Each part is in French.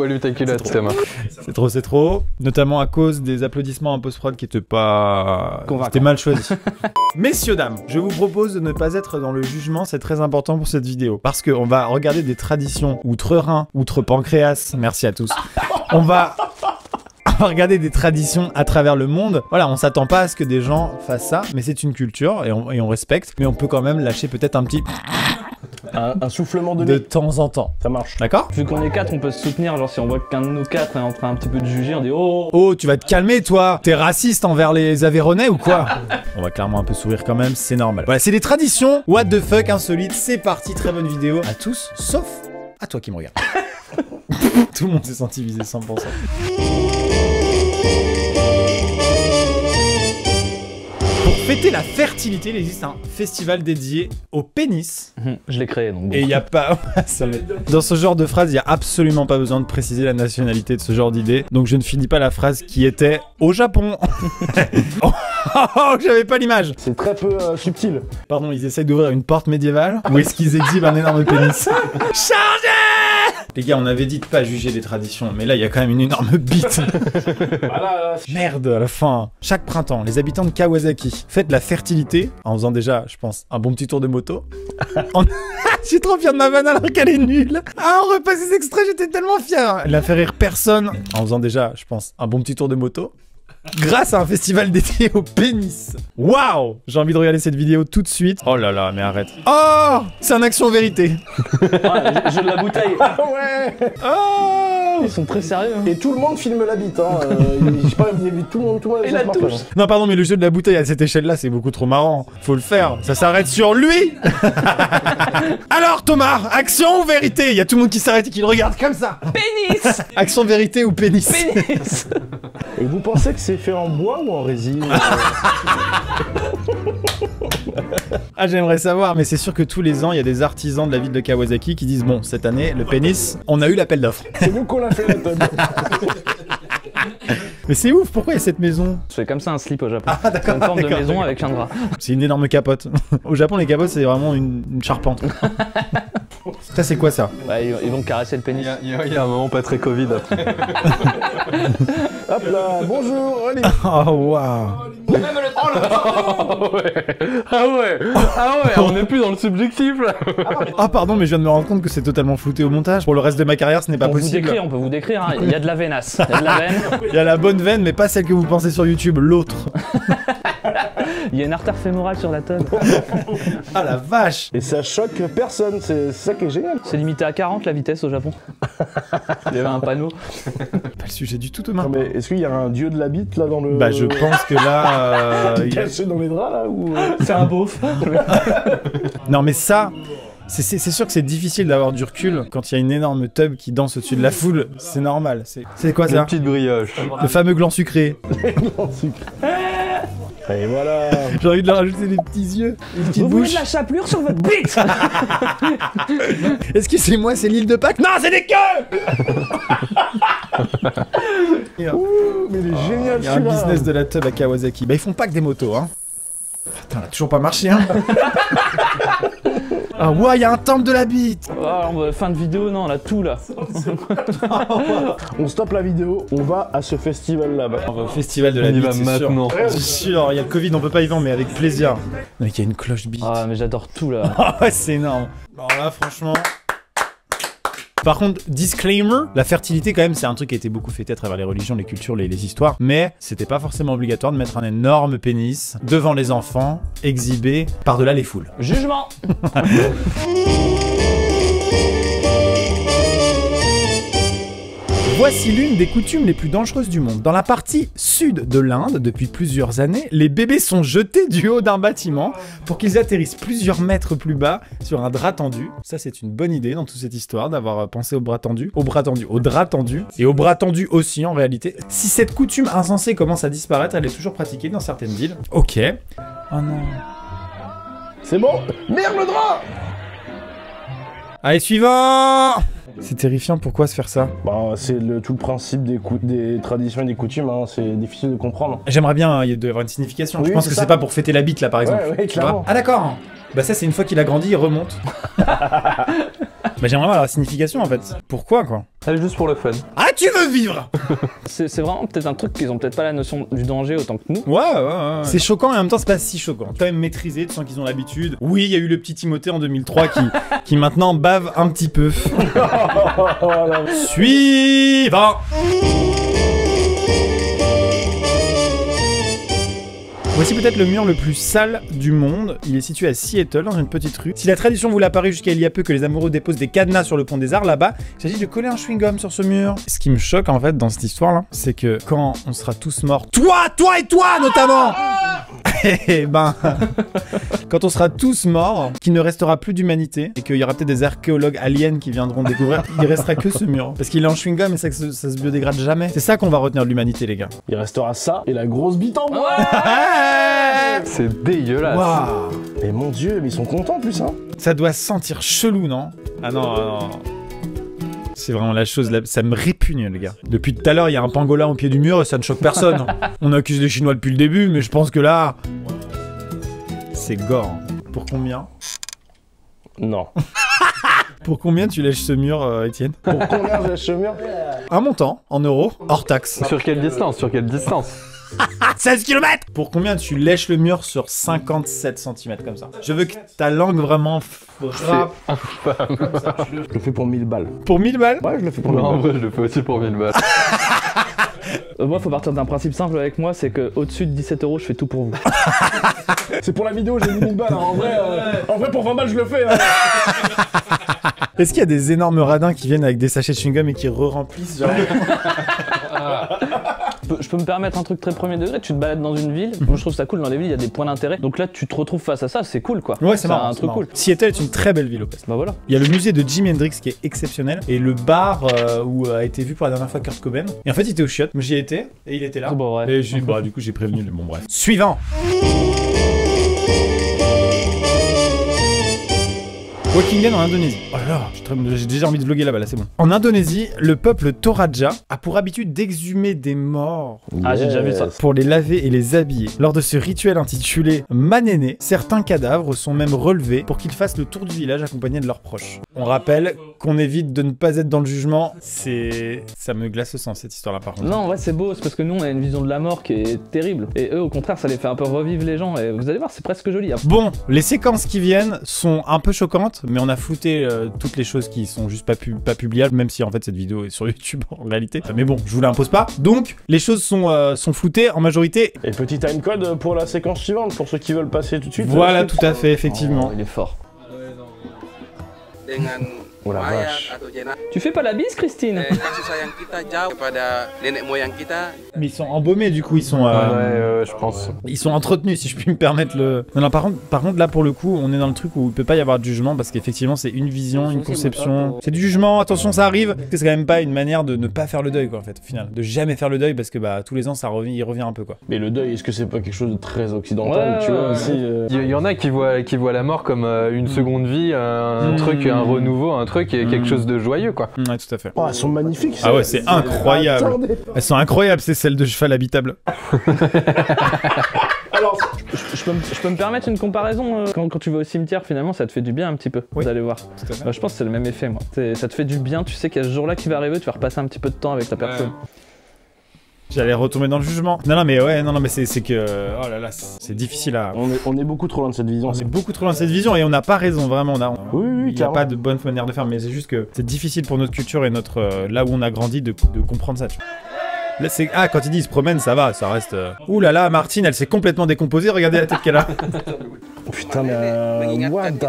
volume ta culotte, Thomas. C'est trop. Notamment à cause des applaudissements en post-prod qui étaient pas... Convaincant. C'était mal choisi. Messieurs, dames, je vous propose de ne pas être dans le jugement, c'est très important pour cette vidéo. Parce qu'on va regarder des traditions outre-Rhin, outre-Pancréas, merci à tous. On va regarder des traditions à travers le monde. Voilà, on s'attend pas à ce que des gens fassent ça, mais c'est une culture et on respecte. Mais on peut quand même lâcher peut-être un petit... Un soufflement de de nez. temps en temps. Ça marche. D'accord ? Vu qu'on est 4, on peut se soutenir. Genre, si on voit qu'un de nous 4 est en train un petit peu de juger, on dit oh. Oh, tu vas te calmer, toi. T'es raciste envers les Aveyronais ou quoi? On va clairement un peu sourire quand même, c'est normal. Voilà, c'est des traditions. What the fuck, insolite. C'est parti, très bonne vidéo à tous, sauf à toi qui me regarde. Tout le monde s'est senti visé 100%. Pour fêter la fertilité, il existe un festival dédié au pénis. Je l'ai créé donc. Bon. Et il n'y a pas... Dans ce genre de phrase, il n'y a absolument pas besoin de préciser la nationalité de ce genre d'idée. Donc je ne finis pas la phrase qui était au Japon. Oh, j'avais pas l'image. C'est très peu subtil. Pardon, ils essayent d'ouvrir une porte médiévale ou est-ce qu'ils exhibent un énorme pénis? Chargez! Les gars, on avait dit de pas juger les traditions, mais là, il y a quand même une énorme bite. Merde, à la fin. Chaque printemps, les habitants de Kawasaki fêtent la fertilité en faisant déjà, je pense, un bon petit tour de moto. Je suis trop fier de ma vanne alors qu'elle est nulle. Ah, on repasse ces extraits, j'étais tellement fier. Elle a fait rire personne en faisant déjà, je pense, un bon petit tour de moto. Grâce à un festival dédié au pénis. Waouh! J'ai envie de regarder cette vidéo tout de suite. Oh là là, mais arrête. Oh! C'est un action-vérité. Ah, jeu de la bouteille. Ah ouais. Oh! Ils sont très sérieux. Hein. Et tout le monde filme la bite, hein. Je sais pas, il y avait tout le monde Et la touche. Non, pardon, mais le jeu de la bouteille à cette échelle-là, c'est beaucoup trop marrant. Faut le faire. Ça s'arrête sur lui. Alors, Thomas, action ou vérité? Il y a tout le monde qui s'arrête et qui le regarde comme ça. Pénis. Action, vérité ou pénis? Pénis. Et vous pensez que c'est fait en bois ou en résine? Ah, j'aimerais savoir, mais c'est sûr que tous les ans, il y a des artisans de la ville de Kawasaki qui disent bon, cette année, le pénis, on a eu l'appel d'offres. C'est nous qu'on l'a fait la table. Mais c'est ouf, pourquoi il y a cette maison? C'est comme ça un slip au Japon. Ah, d'accord. C'est une forme de d'accord, maison d'accord. avec un drap. C'est une énorme capote. Au Japon, les capotes, c'est vraiment une charpente. Ça, c'est quoi ça? Ouais, ils vont caresser le pénis. Il y a un moment pas très Covid après. Hop là, bonjour, allez. Oh, waouh. Ah ouais, on est plus dans le subjectif là. Ah, pardon, mais je viens de me rendre compte que c'est totalement flouté au montage. Pour le reste de ma carrière, ce n'est pas On possible. peut vous décrire, hein. Il y a de la veinasse. Il y a de la veine. Il y a la bonne veine, mais pas celle que vous pensez sur YouTube, l'autre. Il y a une artère fémorale sur la tonne. Ah la vache. Et ça choque personne, c'est ça qui est génial. C'est limité à 40 la vitesse au Japon. Il y avait un panneau. Pas le sujet du tout, Thomas. Non, mais est-ce qu'il y a un dieu de la bite là dans le... Bah, je pense que là. Caché dans les draps là ou... C'est un beauf. Non, mais ça. C'est sûr que c'est difficile d'avoir du recul quand il y a une énorme tub qui danse au-dessus de la foule. C'est normal. C'est quoi Une ça? petite brioche. Le fameux gland sucré. Non, sucre. Et voilà. J'ai envie de leur rajouter des petits yeux, une petite Vous voulez bouche. de la chapelure sur votre bite? Excusez-moi, c'est l'île de Pâques? Non, c'est des queues. Ouh, mais il est génial Il y a un celui-là. business de la tub à Kawasaki. Bah, ils font pas que des motos, hein. Putain, elle a toujours pas marché, hein. Ah ouais, il y a un temple de la bite. Oh, fin de vidéo, non, on a tout là. On stoppe la vidéo, on va à ce festival là-bas. On va au festival de la On y bite, va c'est sûr. maintenant. C'est sûr, il y a le Covid, on peut pas y vendre, mais avec plaisir. Non, mais il y a une cloche bite. Ah, mais j'adore tout là. Ah ouais, c'est énorme. Alors là, franchement... Par contre, disclaimer, la fertilité quand même c'est un truc qui a été beaucoup fêté à travers les religions, les cultures, les histoires, mais c'était pas forcément obligatoire de mettre un énorme pénis devant les enfants, exhibé par-delà les foules. Jugement. Voici l'une des coutumes les plus dangereuses du monde. Dans la partie sud de l'Inde, depuis plusieurs années, les bébés sont jetés du haut d'un bâtiment pour qu'ils atterrissent plusieurs mètres plus bas sur un drap tendu. Ça, c'est une bonne idée dans toute cette histoire d'avoir pensé au bras tendu, au drap tendu, et au bras tendu aussi en réalité. Si cette coutume insensée commence à disparaître, elle est toujours pratiquée dans certaines villes. Ok. Oh non. C'est bon. Merde le drap. Allez, suivant. C'est terrifiant, pourquoi se faire ça? Bah, c'est tout le principe des traditions et des coutumes, hein. C'est difficile de comprendre. J'aimerais bien, il doit y avoir une signification. Oui, Je pense c'est que ça. c'est pas pour fêter la bite là par exemple. Ouais, tu vois. clairement. Ah d'accord. Bah ça c'est une fois qu'il a grandi, il remonte. Bah j'aimerais voir la signification en fait. Pourquoi quoi? Allez, juste pour le fun. Ah tu veux vivre? C'est vraiment peut-être un truc qu'ils ont peut-être pas la notion du danger autant que nous. Ouais. C'est choquant et en même temps c'est pas si choquant. Quand même maîtrisé, tu sens qu'ils ont l'habitude. Oui, il y a eu le petit Timothée en 2003 qui maintenant bave un petit peu. Suivant. Voici peut-être le mur le plus sale du monde. Il est situé à Seattle, dans une petite rue. Si la tradition vous l'a paru jusqu'à il y a peu que les amoureux déposent des cadenas sur le pont des Arts, là-bas, il s'agit de coller un chewing-gum sur ce mur. Ce qui me choque en fait dans cette histoire-là, c'est que quand on sera tous morts, toi et toi notamment, et ben, quand on sera tous morts, qu'il ne restera plus d'humanité et qu'il y aura peut-être des archéologues aliens qui viendront découvrir, il restera que ce mur. Parce qu'il est en chewing-gum et ça se biodégrade jamais. C'est ça qu'on va retenir de l'humanité, les gars. Il restera ça et la grosse bite en bois. C'est dégueulasse. Waouh. Mais mon dieu, mais ils sont contents en plus, hein. Ça doit sentir chelou, non? Ah non. C'est vraiment la chose, ça me répugne, les gars. Depuis tout à l'heure, il y a un pangolin au pied du mur et ça ne choque personne. On accuse les Chinois depuis le début, mais je pense que là... C'est gore. Pour combien? Non. Pour combien tu lèches ce mur, Étienne? Pour combien je lèche ce mur? Un montant, en euros, hors taxe. Sur quelle distance? 16 km. Pour combien tu lèches le mur sur 57 cm comme ça? Je veux que ta langue vraiment frappe. Je le fais pour 1000 balles. Pour 1000 balles? Ouais, je le fais pour 1000 Non, en balles. vrai, je le fais aussi pour 1000 balles. Moi, faut partir d'un principe simple avec moi, c'est que au-dessus de 17 €, je fais tout pour vous. C'est pour la vidéo, j'ai mis 1000 balles. Hein. En vrai, pour 20 balles, je le fais. Hein. Est-ce qu'il y a des énormes radins qui viennent avec des sachets de chewing-gum et qui re-remplissent genre... Je peux me permettre un truc très premier degré, tu te balades dans une ville, moi je trouve ça cool, dans les villes il y a des points d'intérêt, donc là tu te retrouves face à ça, c'est cool quoi. Ouais, c'est marrant. un truc cool. Seattle est une très belle ville au passage. Bah voilà. Il y a le musée de Jimi Hendrix qui est exceptionnel et le bar où a été vu pour la dernière fois Kurt Cobain. Et en fait, il était au chiottes, moi j'y étais et il était là. Bon, ouais. Et du coup, j'ai prévenu. Bon, bref. Suivant. Walking Dead en Indonésie. Oh là là, j'ai déjà envie de vlogger là-bas, là c'est bon. En Indonésie, le peuple Toraja a pour habitude d'exhumer des morts Ah, j'ai déjà vu ça. pour les laver et les habiller. Lors de ce rituel intitulé Manene, certains cadavres sont même relevés pour qu'ils fassent le tour du village accompagnés de leurs proches. On rappelle qu'on évite de ne pas être dans le jugement, ça me glace le sang cette histoire-là par contre. Non, en vrai c'est beau, c'est parce que nous on a une vision de la mort qui est terrible. Et eux au contraire ça les fait un peu revivre les gens, et vous allez voir c'est presque joli. Bon, les séquences qui viennent sont un peu choquantes, mais on a flouté toutes les choses qui sont juste pas publiables, même si en fait cette vidéo est sur YouTube en réalité. Mais bon, je vous l'impose pas. Donc, les choses sont floutées en majorité. Et petit timecode pour la séquence suivante, pour ceux qui veulent passer tout de suite. Voilà, tout à fait, effectivement. Oh, il est fort. Oh la vache. Tu fais pas la bise Christine? Mais ils sont embaumés du coup, ils sont je pense. ils sont entretenus si je puis me permettre le... Non, par contre là pour le coup, on est dans le truc où il peut pas y avoir de jugement parce qu'effectivement c'est une vision, une conception. C'est du jugement, attention ça arrive. C'est quand même pas une manière de ne pas faire le deuil quoi en fait au final. De jamais faire le deuil parce que bah tous les ans il revient un peu quoi. Mais le deuil, est-ce que c'est pas quelque chose de très occidental, Ouais, tu vois ouais, aussi Il y en a qui voient la mort comme une seconde vie, un truc, un renouveau, un truc et quelque chose de joyeux quoi. Ouais, tout à fait. Oh, elles sont magnifiques. Ah ouais, c'est incroyable. Attendez. Elles sont incroyables ces selles de cheval habitables. Alors, Je peux me permettre une comparaison quand tu vas au cimetière finalement ça te fait du bien un petit peu, Oui. vous allez voir. Tout à fait. Bah, je pense que c'est le même effet moi. Ça te fait du bien, tu sais qu'il y a ce jour-là qui va arriver, tu vas repasser un petit peu de temps avec ta personne. J'allais retomber dans le jugement. Non mais ouais, non mais c'est que oh là là, c'est difficile à. on est beaucoup trop loin de cette vision. C'est beaucoup trop loin de cette vision et on n'a pas raison vraiment. Oui, il n'y a clairement. pas de bonne manière de faire, mais c'est juste que c'est difficile pour notre culture et notre là où on a grandi de comprendre ça. Tu vois. Là, quand il dit il se promène, ça va, ça reste. Ouh là là, Martine, elle s'est complètement décomposée. Regardez la tête qu'elle a. Putain, mais what the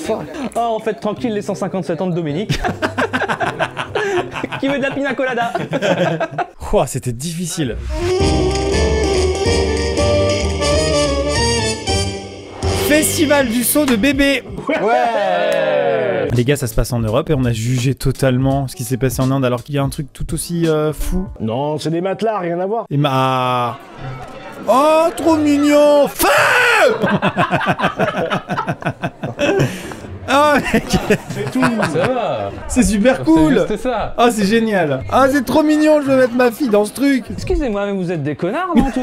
fuck. Ah en fait tranquille les 157 ans de Dominique. Qui veut de la pina colada? Oh, c'était difficile. Festival du saut de bébé. Ouais. Les gars, ça se passe en Europe et on a jugé totalement ce qui s'est passé en Inde alors qu'il y a un truc tout aussi fou. Non, c'est des matelas, rien à voir. Et oh, trop mignon. Feu. Oh, mec. C'est tout. Ça va. C'est super C'est cool. juste ça. Ah, c'est génial. Ah, c'est trop mignon, je veux mettre ma fille dans ce truc. Excusez-moi, mais vous êtes des connards, non, tous?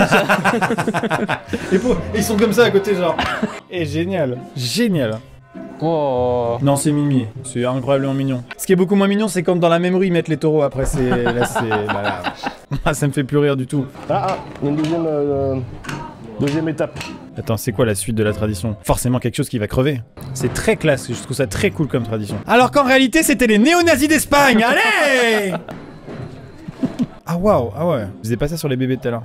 Et ils sont comme ça à côté, genre. Et génial. Génial. Oh. Non, c'est Mimi. C'est incroyablement mignon. Ce qui est beaucoup moins mignon, c'est quand dans la même rue ils mettent les taureaux. Après, c'est. Là, c'est. Bah, là. Ah, ça me fait plus rire du tout. Ah, il y a une deuxième étape. Attends, c'est quoi la suite de la tradition? Forcément quelque chose qui va crever. C'est très classe, je trouve ça très cool comme tradition. Alors qu'en réalité, c'était les néo-nazis d'Espagne. Allez. Ah waouh, ah ouais. Je faisais pas ça sur les bébés tout à l'heure.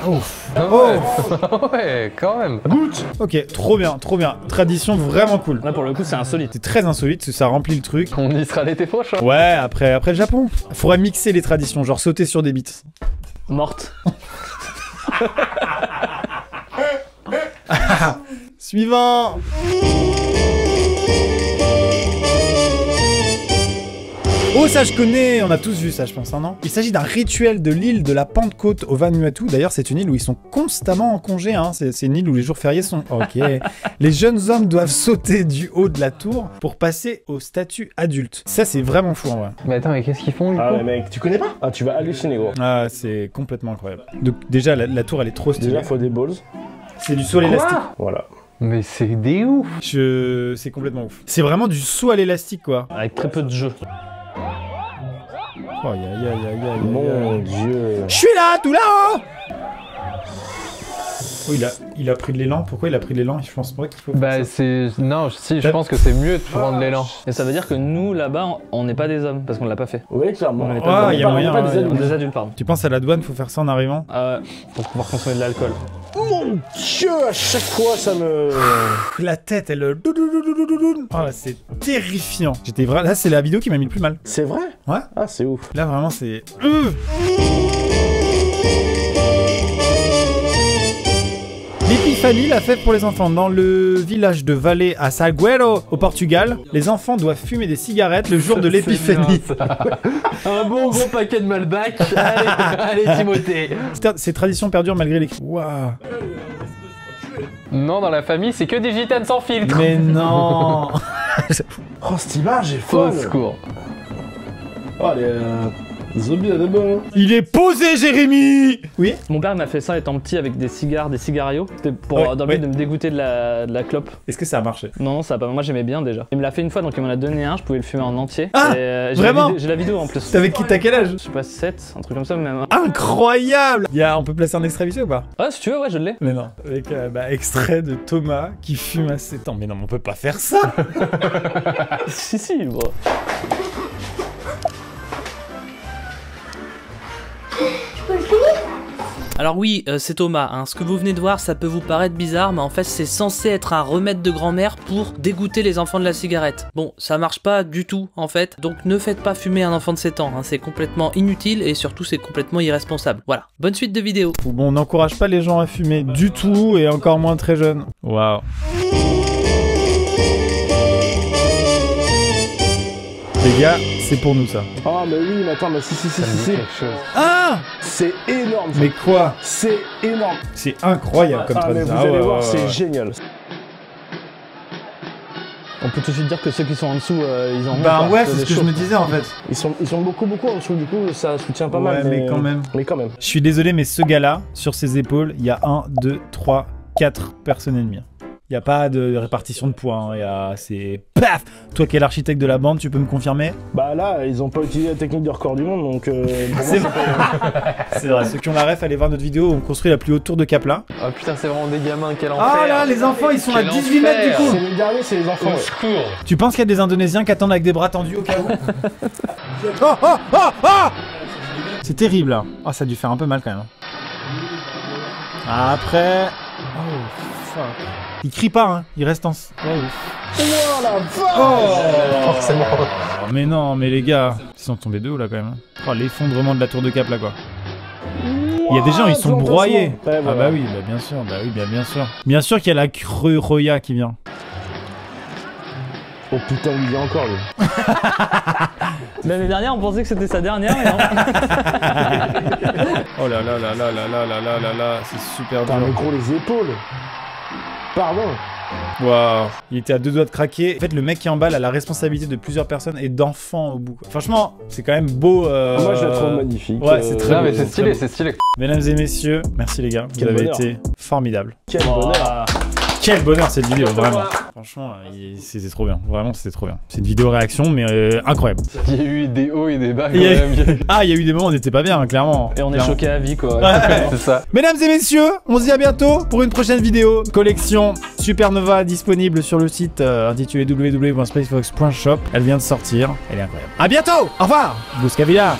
Ouf. Ah ouais. Ouais, quand même. Goûte. Ok, trop bien, trop bien. Tradition vraiment cool. Là, pour le coup, c'est insolite. C'est très insolite, ça remplit le truc. On y sera l'été prochain. Ouais, après le Japon. Faudrait mixer les traditions, genre sauter sur des bites. Morte. Suivant. Oh, ça je connais, on a tous vu ça je pense, hein, non? Il s'agit d'un rituel de l'île de la Pentecôte au Vanuatu. D'ailleurs, c'est une île où ils sont constamment en congé, hein. C'est une île où les jours fériés sont... Ok. Les jeunes hommes doivent sauter du haut de la tour pour passer au statut adulte. Ça, c'est vraiment fou en vrai. Mais attends, mais qu'est-ce qu'ils font du Ah coup? ouais, mec, tu connais pas? Ah, tu vas halluciner, gros. Ah, c'est complètement incroyable. Donc déjà, la tour, elle est trop stylée. Déjà, faut des balls. C'est du saut à l'élastique. Voilà. Mais c'est des ouf. C'est complètement ouf. C'est vraiment du saut à l'élastique, quoi. Avec très peu de jeu. Oh, aïe, aïe, aïe, aïe, aïe. Mon Dieu. Je suis là, tout là-haut. Oh, il a pris de l'élan. Pourquoi il a pris de l'élan? Je pense pas qu'il faut... Bah c'est... Non, si, je pense que c'est mieux de prendre l'élan. Et ça veut dire que nous, là-bas, on n'est pas des hommes, parce qu'on l'a pas fait. Oui, clairement. On est Ah, pas il y a moyen, pas ouais, des y a adultes. des adultes, pardon. Tu penses à la douane, faut faire ça en arrivant? Pour pouvoir consommer de l'alcool. Mon Dieu, à chaque fois, ça me... La tête, elle... Oh là, c'est terrifiant. J'étais vraiment... Là, c'est la vidéo qui m'a mis le plus mal. C'est vrai? Ouais. Ah, c'est ouf. Là, vraiment, c'est... L'épiphanie, la fête pour les enfants. Dans le village de Valé à Salgueiro, au Portugal, les enfants doivent fumer des cigarettes le jour de l'épiphanie. Un bon gros paquet de Malbec. Allez, allez Timothée. Ces traditions perdurent malgré les... Waouh. Non, dans la famille, c'est que des gitanes sans filtre. Mais non. Oh, cette image est Au folle. secours. Oh, les zombies, là, d'abord. Il est posé, Jérémy. Oui. Mon père m'a fait ça étant petit avec des cigares, des cigarios. C'était pour Ouais, dans le but de me dégoûter de la clope. Est-ce que ça a marché? Non, ça a pas. Moi j'aimais bien déjà. Il me l'a fait une fois donc il m'en a donné un, je pouvais le fumer en entier. Ah, Et, vraiment? J'ai la vidéo en plus. T'as quel âge? Je sais pas, 7, un truc comme ça même. Incroyable. On peut placer un extrait visuel ou pas? Ah, si tu veux, ouais, je l'ai. Mais non. Avec extrait de Thomas qui fume à 7 ans. Mais non, mais on peut pas faire ça. si, bro. Alors oui, c'est Thomas, hein. Ce que vous venez de voir, ça peut vous paraître bizarre, mais en fait c'est censé être un remède de grand-mère pour dégoûter les enfants de la cigarette. Bon, ça marche pas du tout en fait, donc ne faites pas fumer un enfant de 7 ans, hein. C'est complètement inutile et surtout c'est complètement irresponsable. Voilà, bonne suite de vidéo. Bon, on n'encourage pas les gens à fumer du tout et encore moins très jeunes. Waouh. Les gars, c'est pour nous ça. Ah, mais oui, mais attends, mais si. Ah! C'est énorme. Mais quoi? C'est énorme. C'est incroyable comme Ah, mais tradition. vous allez voir, ouais, c'est ouais. génial. On peut tout de suite dire que ceux qui sont en dessous, ils en ont. Bah pas, ouais, c'est c'est des ce que je chauds. me disais en fait. Ils sont beaucoup en dessous, du coup, ça soutient pas Ouais, mal. mais quand même. Mais quand même. Je suis désolé, mais ce gars-là, sur ses épaules, il y a 1, 2, 3, 4 personnes ennemies. Il n'y a pas de répartition de poids, hein. C'est paf. Toi qui es l'architecte de la bande, tu peux me confirmer? Bah là, ils ont pas utilisé la technique de record du monde, donc... C'est vrai. C'est vrai, ceux qui ont la ref, allez voir notre vidéo où on construit la plus haute tour de Kapla. Oh putain, c'est vraiment des gamins, quel enfer. Ah là, les enfants, ils sont à Quel 18 mètres du enfer. coup. C'est les derniers, c'est les enfants. Au ouais. secours. Tu penses qu'il y a des Indonésiens qui attendent avec des bras tendus au cas où? Oh. C'est terrible là. Oh, ça a dû faire un peu mal quand même. Après... Oh, fuck. Il crie pas, hein. Il reste en... Oh, Oh la vache. oh. Forcément. Oh, mais non, mais les gars, ils sont tombés de haut là quand même. Oh, l'effondrement de la tour de Cap là quoi. Il y a des gens, ils sont broyés. Ouais, Ah voilà. bah oui, bah bien sûr, bien sûr. Bien sûr qu'il y a la creux Roya qui vient. Oh putain, il vient encore lui. L'année dernière, on pensait que c'était sa dernière, mais non. Oh là là là là là là là là là là, c'est super Putain, dur. mais gros, les épaules. Pardon. Waouh, il était à 2 doigts de craquer. En fait, le mec qui emballe a la responsabilité de plusieurs personnes et d'enfants au bout. Franchement, c'est quand même beau. Moi, je la trouve magnifique. Ouais, c'est très Non, beau, mais c'est stylé, très beau. c'est stylé. Mesdames et messieurs, merci les gars. Vous Quel avez bonheur. été formidables. Quel bonheur. Quel bonheur cette vidéo, vraiment. Franchement, c'était trop bien. Vraiment, c'était trop bien. C'est une vidéo réaction, mais incroyable. Il y a eu des hauts et des bas quand Il y a eu- même. Ah, il y a eu des moments où on n'était pas bien, hein, clairement. Et on est Clairement. choqué à vie quoi. C'est ça. Mesdames et messieurs, on se dit à bientôt pour une prochaine vidéo. Collection Supernova disponible sur le site intitulé www.spacefox.shop. Elle vient de sortir, elle est incroyable. À bientôt. Au revoir. Bouscavilla.